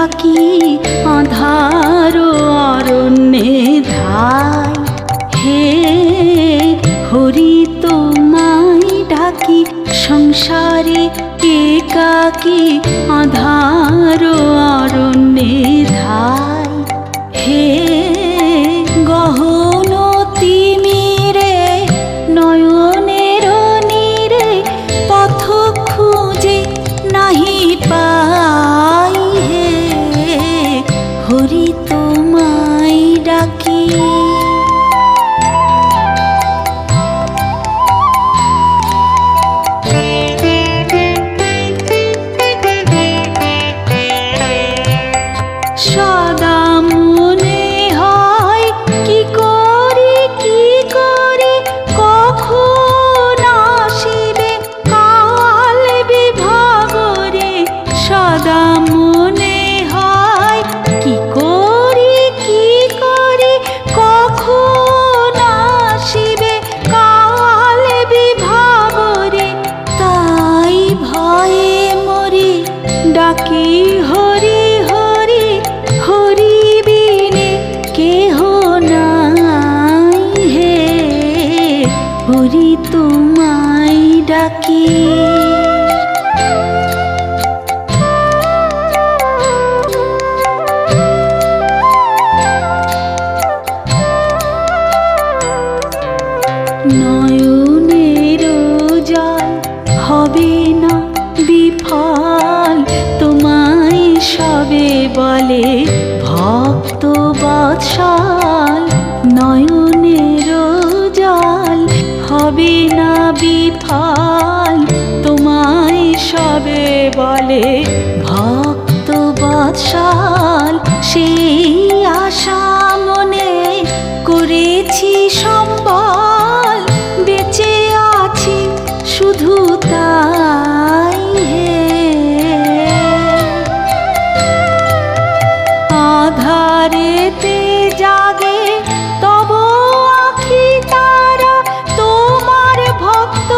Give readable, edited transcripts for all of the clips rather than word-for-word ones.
একাকী আঁধার অরণ্যে ধাই। হে হরি তোমায় ডাকি সংসারে একাকী আঁধার অরণ্যে ধাই। হে গহন তিমিরে নয়নের নীরে পথ খুঁজে নাহি পাই। হে হরি তোমায় ডাকি। সদা মনে হয় কি করি কখন আসিবে কাল বিভাগরে। সদা মনে হয় কি করি কখন আসিবে কাল বিভাগরে। তাই ভয়ে মরি ডাকি হরি হরি, হরি বিনে কেহ নাই। হে হরি তোমায় ডাকি। নয়নের জল হবে না বিফল, তোমায় সবে বলে ভক্ত বৎসল। নয়নের জল হবে না বিফল, তোমায় সবে বলে ভক্ত বৎসল। সেই আশা মনে করেছি সম্বল, বেঁচে আছি শুধু তাই। হে আধারেতে জাগে তব আখি তারা, তোমার ভক্ত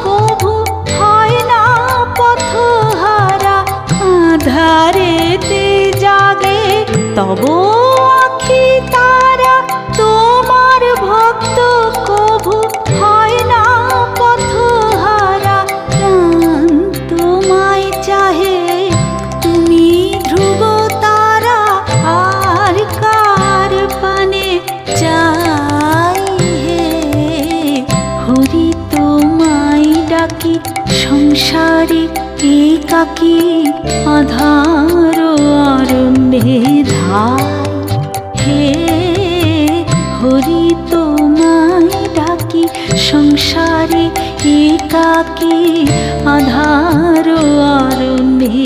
কভু হয় না পথহারা। আধারেতে জাগে তব আখি তারা, তোমার ভক্ত কভু হয় না পথহারা। প্রাণ তোমায় চাহে তুমি ধ্রুব তারা, আর কার পানে চাই। হে হরি তোমায় ডাকি সংসারে একাকী আঁধার অরণ্যে ধাই। হে হরি তোমায় ডাকি সংসারে একাকী আঁধার অরণ্যে